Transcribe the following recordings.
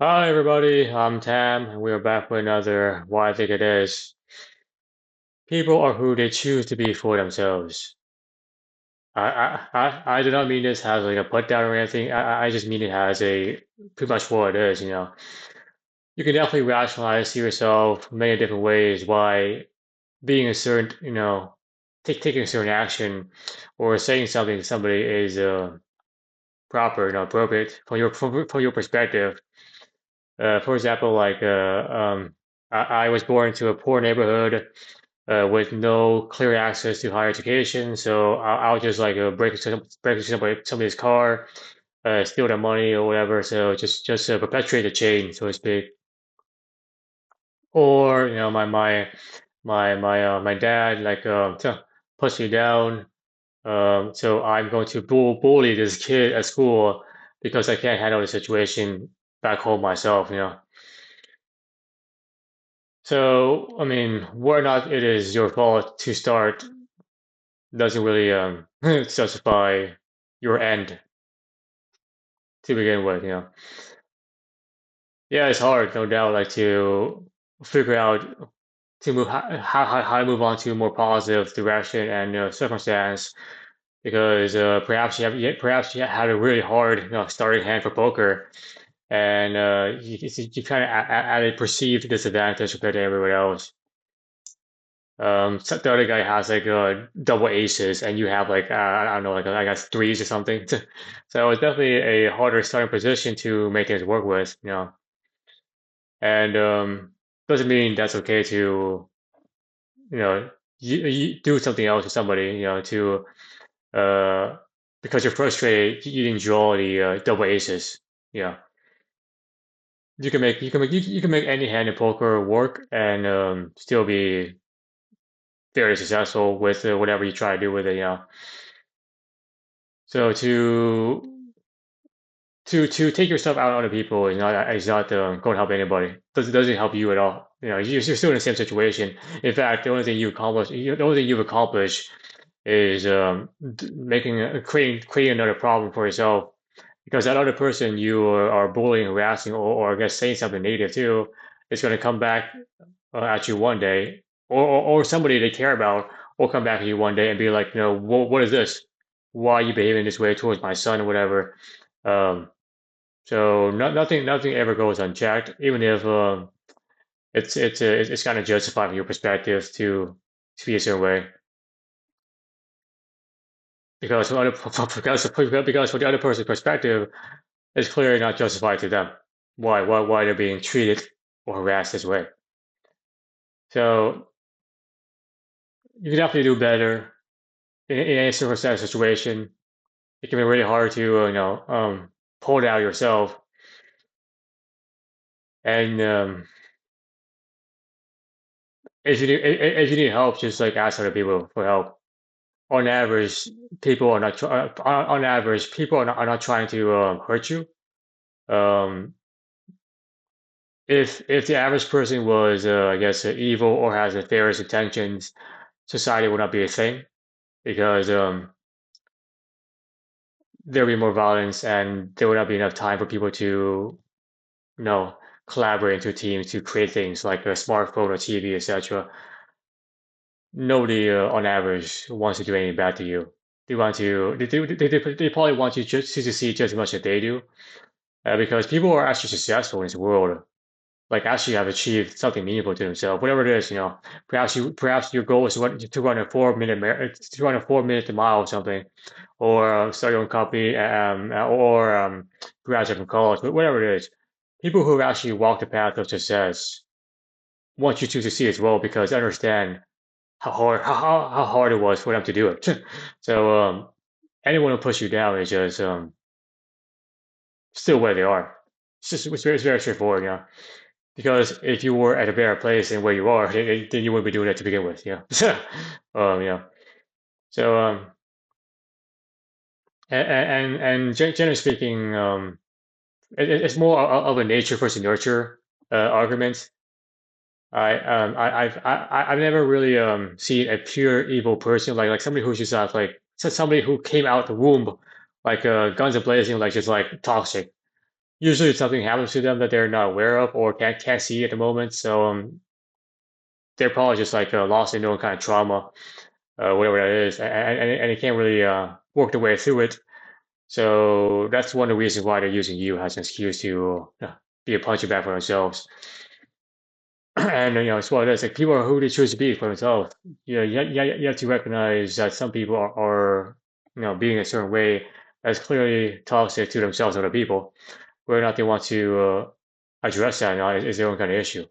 Hi everybody, I'm Tam, and we are back with another Why I Think It Is. People are who they choose to be for themselves. I do not mean this as like a put down or anything. I just mean it as a pretty much what it is, you know. You can definitely rationalize to yourself many different ways why being a certain, taking a certain action or saying something to somebody is proper, appropriate from your perspective. For example, I was born into a poor neighborhood with no clear access to higher education, so I'll just like break into somebody's car, steal their money or whatever. So just perpetuate the chain, so to speak. Or my dad puts me down. So I'm going to bully this kid at school because I can't handle the situation back home myself. So, I mean, whether or not it is your fault to start doesn't really justify your end to begin with. Yeah, it's hard, no doubt, like to figure out to move how to move on to a more positive direction and circumstance because perhaps you had a really hard starting hand for poker and you kind of at a perceived disadvantage compared to everyone else. So the other guy has like double aces, and you have like I don't know, like I guess threes or something. So it's definitely a harder starting position to make things work with. And doesn't mean that's okay to you know you do something else with somebody, to uh because you're frustrated, you didn't draw the double aces. Yeah, you can make any hand in poker work and still be very successful with whatever you try to do with it. So to take yourself out on other people is not going to help anybody. Doesn't help you at all. You're still in the same situation. In fact, the only thing you've accomplished is creating another problem for yourself because that other person you are bullying, harassing, or I guess saying something negative to is going to come back at you one day, or somebody they care about will come back at you one day and be like, what is this? Why are you behaving this way towards my son or whatever? Um, so nothing ever goes unchecked, even if it's kind of justified from your perspective to be a certain way, because from other because from the other person's perspective, it's clearly not justified to them. Why they're being treated or harassed this way. So you can definitely do better in any sort of situation. It can be really hard to pull it out yourself, and if you need help, just like ask other people for help. On average, on average, people are not trying to hurt you. Um, if the average person was, I guess, evil or has nefarious intentions, society would not be a thing because there would be more violence and there would not be enough time for people to, you know, collaborate into teams to create things like a smartphone or TV, etc. Nobody, on average, wants to do anything bad to you. They probably want you just to succeed just as much as they do. Because people are actually successful in this world, like actually have achieved something meaningful to themselves, whatever it is. Perhaps your goal is to run a 4 minute mile or something, or start your own company, or graduate from college, but whatever it is. People who actually walk the path of success want you to succeed as well because they understand how hard it was for them to do it. So anyone who pushes you down is just still where they are. It's very straightforward. Because if you were at a better place than where you are, then you wouldn't be doing that to begin with. Yeah. So generally speaking, it's more of a nature versus nurture argument. I've never really seen a pure evil person like somebody who's just somebody who came out the womb like guns a blazing, like just like toxic. usually something happens to them that they're not aware of or can't see at the moment. So they're probably just like lost in their own kind of trauma, whatever that is, and they can't really work their way through it. So that's one of the reasons why they're using you as an excuse to be a punching bag for themselves. And it's what it is. Like people are who they choose to be for themselves. You have to recognize that some people are being a certain way that's clearly toxic to themselves and other people. Whether or not they want to address that or not is their own kind of issue.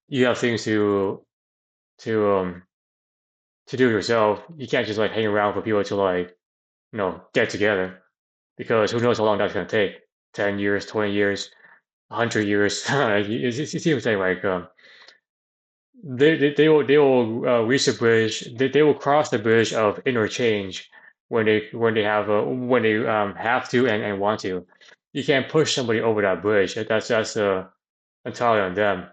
You have things to to do yourself. You can't just like hang around for people to like get together because who knows how long that's gonna take. 10 years, 20 years, 100 years. It seems like they will reach the bridge. They will cross the bridge of interchange when they have to and want to. You can't push somebody over that bridge. That's entirely on them.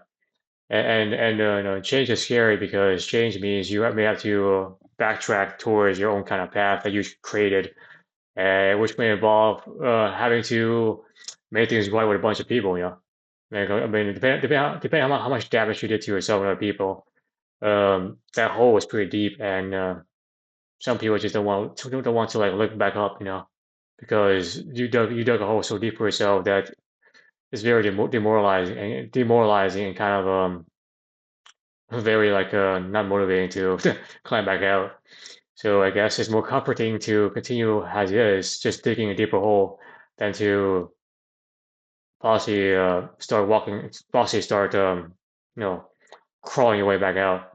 Change is scary because change means you may have to backtrack towards your own kind of path that you created, which may involve having to make things right with a bunch of people. Like, I mean, depending on how much damage you did to yourself and other people, that hole is pretty deep, and some people just don't want to like look back up, because you dug a hole so deep for yourself that it's very demoralizing and kind of very like not motivating to climb back out. So I guess it's more comforting to continue as is, just digging a deeper hole, than to possibly start walking, possibly start you know crawling your way back out.